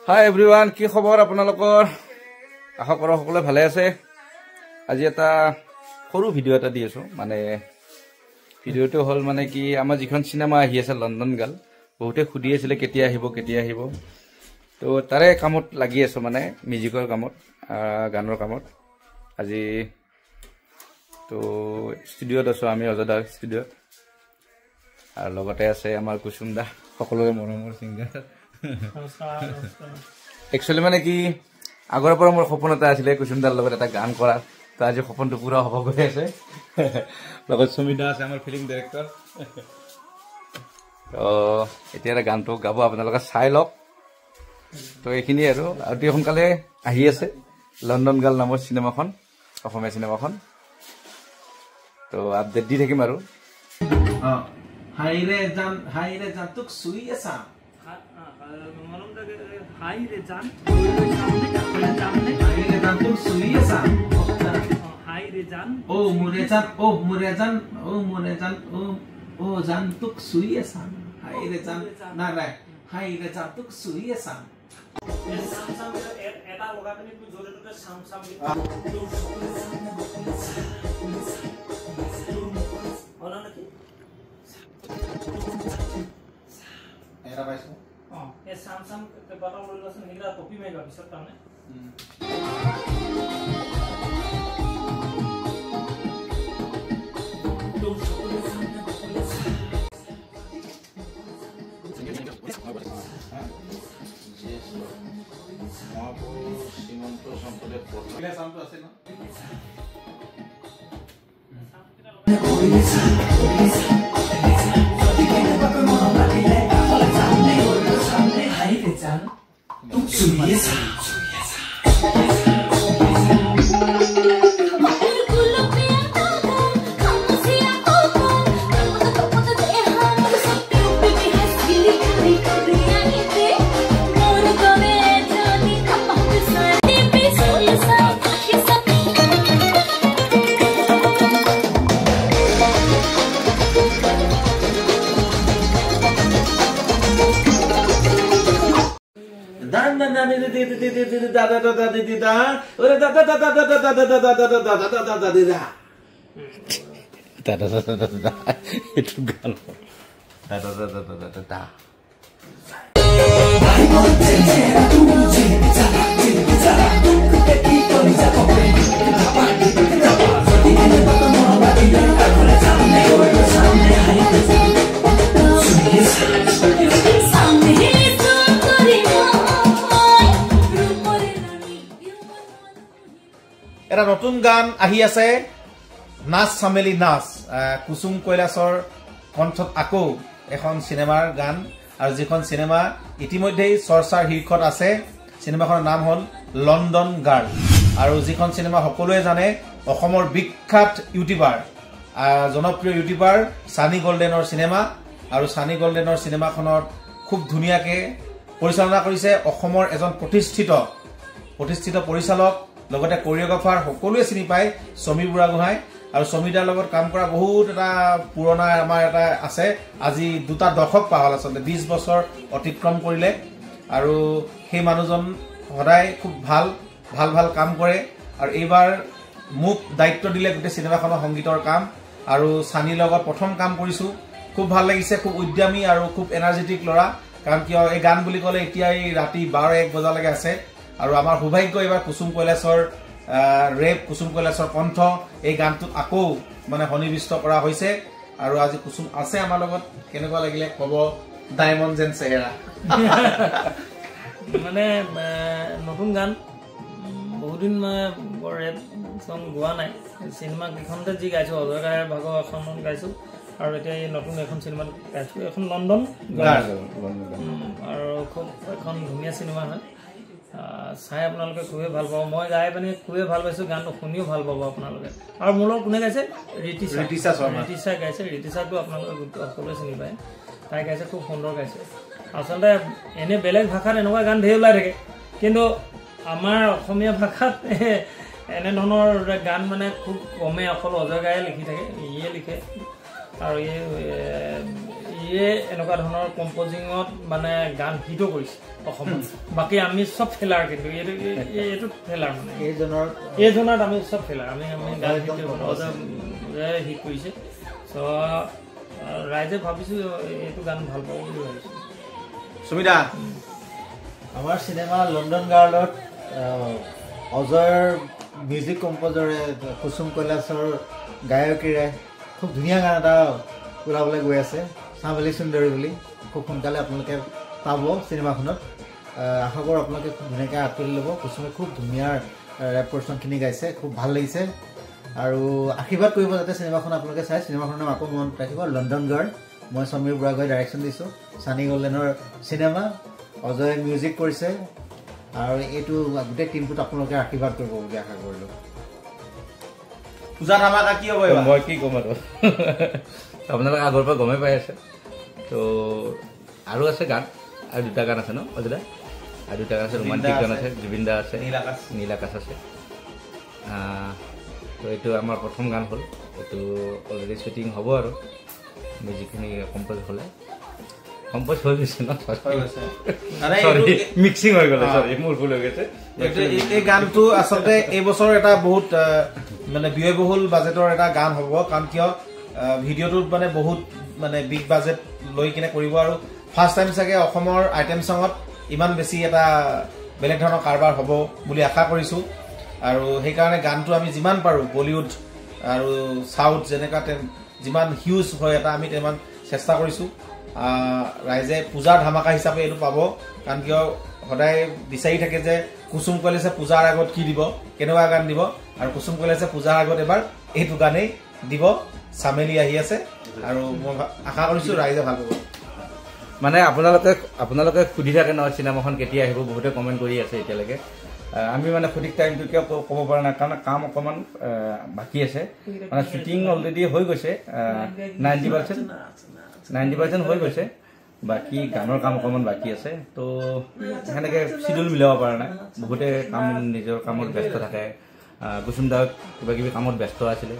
হাই everyone, কি খবৰ আপোনালোকৰ? আশা কৰোঁ সকলোৱে ভালে আছে। আজি এটা সৰু ভিডিঅ' এটা দি আছোঁ। মানে ভিডিঅ'টো হ'ল মানে কি, আমাৰ যিখন চিনেমা আহি আছে লণ্ডন গাৰ্ল, বহুতে সুধি আছিলে কেতিয়া আহিব। তো তাৰে কামত লাগি আছোঁ, মানে মিউজিকৰ কামত, গানৰ কামত। আজি তো ষ্টুডিঅ'ত আছোঁ আমি, অজদাৰ ষ্টুডিঅ'ত। আৰু লগতে আছে আমাৰ কুসুম দা, সকলোৰে মৰমৰ ছিংগাৰ। একচুৱেলি মানে কি, আগৰ পৰা মোৰ সপোন এটা আছিলে কুসুম দাৰ লগত এটা গান কৰা। তো আজি সপোনটো পুৰা হ'ব গৈ আছে। লগত সুমিতা আছে, আমাৰ ফিল্ম ডাইৰেক্টৰ। তো এতিয়া গানটো গাব, আপোনালোকে চাই লওক। তো এইখিনিয়ে আৰু অতি সোনকালে আহি আছে লণ্ডন গাৰ্ল নামৰ চিনেমাখন, অসমীয়া চিনেমাখন। তো আপডেট দি থাকিম আৰু। হাইৰে জান তোক চুই আছা। হাইৰে জান তোক চুই আছা। হাইৰে জান ও মোৰে জান, ও মোৰে জান, ও মোৰে জান, ও জান তোক চুই আছা। হাইৰে জান না ৰে, হাইৰে জান তোক চুই আছা। এটা লগা পিনি জোরে জোরে সাম হলো নাকি? এরা পাইছো এ সাম কে বাটা বললো আছে নিলা টপি মাইবা পিছত তানে শ্রীমন্ত শঙ্করের প্রথম সামটো আছে না। এটা নতুন গান আহি আছে, নাচ চামেলি নাচ। কুসুম কৈলাশৰ কণ্ঠত আকৌ এখন চিনেমাৰ গান, আৰু যিখন চিনেমা ইতিমধ্যেই চৰ্চাৰ শীৰ্ষত আছে। চিনেমাখনৰ নাম হ'ল লণ্ডন গাৰ্ল। আৰু যিখন চিনেমা সকলোৱে জানে, অসমৰ বিখ্যাত ইউটিউবাৰ, জনপ্ৰিয় ইউটিউবাৰ ছানী গল্ডেনৰ চিনেমা। আৰু ছানী গল্ডেনৰ চিনেমাখনত খুব ধুনীয়াকৈ পৰিচালনা কৰিছে অসমৰ এজন প্ৰতিষ্ঠিত পৰিচালক, লগতে কোৰিঅগ্ৰাফাৰ, সকলোৱে চিনি পায় সমী বুঢ়াগোহাঁই। আৰু সমীদাৰ লগত কাম কৰা বহুত এটা পুৰণা আমাৰ এটা আছে, আজি 2টা দশক পাৰ হ'ল, আচলতে 20 বছৰ অতিক্ৰম কৰিলে। আৰু সেই মানুহজন সদায় খুব ভাল কাম কৰে। আৰু এইবাৰ মোক দায়িত্ব দিলে গোটেই চিনেমাখনৰ সংগীতৰ কাম, আৰু ছানীৰ লগত প্ৰথম কাম কৰিছোঁ। খুব ভাল লাগিছে, খুব উদ্যমী আৰু খুব এনাৰ্জেটিক ল'ৰা। কাৰণ কিয়, এই গান বুলি ক'লে এতিয়া এই ৰাতি 12-1 বজালৈকে আছে। আৰু আমাৰ সৌভাগ্য, এইবাৰ কুসুম কৈলাশৰ কুসুম কৈলাশৰ কণ্ঠ এই গানটোত আকৌ মানে সন্নিৱিষ্ট কৰা হৈছে। আৰু আজি কুসুম আছে আমাৰ লগত। কেনেকুৱা লাগিলে ক'ব, ডায়মণ্ড যেন চেহেৰা। মানে নতুন গান, বহুদিন মানে বৰ ৰেপ চং গোৱা নাই। চিনেমা কেইখনতে যি গাইছোঁ, অজয় গায়ৰ ভাগৰ এখন গাইছোঁ, আৰু এতিয়া এই নতুন এখন চিনেমাত গাইছোঁ, এখন লণ্ডন গাৰ্ল। আৰু খুব এখন ধুনীয়া চিনেমা হয়, চাই আপোনালোকে খুবেই ভাল পাব। মই গাই পিনে খুবেই ভাল পাইছোঁ, গানটো শুনিও ভাল পাব আপোনালোকে। আৰু মোৰ লগত কোনে গাইছে? ঋতিশা গাইছে। ঋতিশাকটো আপোনালোকে সকলোৱে চিনি পায়, তাই গাইছে, খুব সুন্দৰ গাইছে। আচলতে এনে বেলেগ ভাষাত এনেকুৱা গান ঢেৰ ওলাই থাকে, কিন্তু আমাৰ অসমীয়া ভাষাত এনেধৰণৰ গান মানে খুব কমে, অকল অজয় গায়ে লিখি থাকে, ইয়ে লিখে। আৰু সিয়ে এনেকুৱা ধৰণৰ কম্পজিঙত মানে গান হিটো কৰিছে অসমত বাকী আমি চব ফেলাৰ কিন্তু এইটো ফেলাৰ মানে এইজনত আমি চব ফেলাৰ আমি গান হিট কৰিছে চ' ৰাইজে ভাবিছোঁ এইটো গান ভাল পাব বুলি ভাবিছোঁ সুমিতা আমাৰ চিনেমা লণ্ডন গাৰ্লত অজয়ৰ মিউজিক কম্প'জাৰে কুসুম কৈলাশৰ গায়কীৰে খুব ধুনীয়া গান এটা ওলাবলৈ গৈ আছে চামেলি সুন্দৰী বুলি খুব সোনকালে আপোনালোকে পাব চিনেমাখনত আশা কৰোঁ আপোনালোকে খুব ধুনীয়াকৈ আঁতৰি ল'ব কুসুমে খুব ধুনীয়া ৰেপ পৰ্চনখিনি গাইছে খুব ভাল লাগিছে আৰু আশীৰ্বাদ কৰিব যাতে চিনেমাখন আপোনালোকে চাই চিনেমাখনৰ নাম আকৌ মনত ৰাখিব লণ্ডন গাৰ্ল মই সমীৰ বুঢ়াগোহাঁই ডাইৰেকশ্যন দিছোঁ ছানী গল্ডেনৰ চিনেমা অজয়ে মিউজিক কৰিছে আৰু এইটো গোটেই টিমটোত আপোনালোকে আশীৰ্বাদ কৰিব বুলি আশা কৰিলোঁ পূজা ধামাকা কি হ'ব মই কি ক'ম আৰু আপোনালোকে আগৰ পৰা গমেই পাই আছে তো আৰু আছে গান আৰু দুটা গান আছে ন অজিলা আৰু দুটা গান আছে ৰোমান্টিক গান আছে জুবিন দা আছে নীল আকাশ আছে তো এইটো আমাৰ প্ৰথম গান হ'ল এইটো অলৰেডি শ্বুটিং হ'ব আৰু মিউজিকখিনি কম্প'জ হ'লে কম্প'জ হৈ গৈছে ন মিক্সিং হৈ গ'লে চৰি মোৰ ভুল হৈ গৈছে এই গানটো আচলতে এই বছৰ এটা বহুত মানে ব্যয়বহুল বাজেটৰ এটা গান হ'ব কাৰণ কিয় ভিডিঅ'টোত মানে বহুত মানে বিগ বাজেট লৈ কিনে কৰিব আৰু ফাৰ্ষ্ট টাইম চাগে অসমৰ আইটেম ছঙত ইমান বেছি এটা বেলেগ ধৰণৰ কাৰবাৰ হ'ব বুলি আশা কৰিছোঁ আৰু সেইকাৰণে গানটো আমি যিমান পাৰোঁ বলিউড আৰু চাউথ যেনেকুৱা যিমান হিউজ হয় এটা আমি তিমান চেষ্টা কৰিছোঁ ৰাইজে পূজাৰ ধামাকা হিচাপে এইটো পাব কাৰণ কিয় সদায় বিচাৰি থাকে যে কুসুম কৈলাশে পূজাৰ আগত কি দিব কেনেকুৱা গান দিব আৰু কুসুম কৈলাশে পূজাৰ আগত এবাৰ এইটো গানেই দিব চামেলি আহি আছে আৰু মই আশা কৰিছোঁ ৰাইজে ভাল পাব মানে আপোনালোকে সুধি থাকে নহয় চিনেমাখন কেতিয়া আহিব বহুতে কমেণ্ট কৰি আছে এতিয়ালৈকে আমি মানে সঠিক টাইমটো কিয় ক'ব পৰা নাই কাৰণ কাম অকণমান বাকী আছে মানে শ্বুটিং অলৰেডি হৈ গৈছে 90% হৈ গৈছে বাকী গানৰ কাম অকণমান বাকী আছে তো সেনেকৈ চিডিউল মিলাব পৰা নাই বহুতে কাম নিজৰ কামত ব্যস্ত থাকে কুসুম দা কিবা কিবি কামত ব্যস্ত আছিলে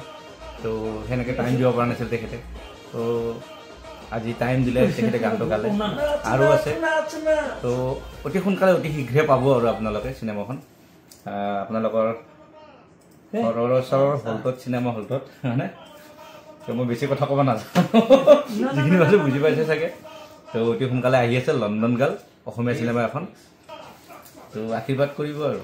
তো সেনেকৈ টাইম দিব পৰা নাছিল তেখেতে তো আজি টাইম দিলে তেখেতে গানটো গালে আৰু আছে তো অতি সোনকালে অতি শীঘ্ৰে পাব আৰু আপোনালোকে চিনেমাখন আপোনালোকৰ ঘৰৰ ওচৰৰ হলটোত চিনেমা হলটোত হয়নে তো মই বেছি কথা ক'ব নাজানো যিখিনি ভাষা বুজি পাইছে চাগে তো অতি সোনকালে আহি আছে লণ্ডন গাৰ্ল অসমীয়া চিনেমা এখন তো আশীৰ্বাদ কৰিব আৰু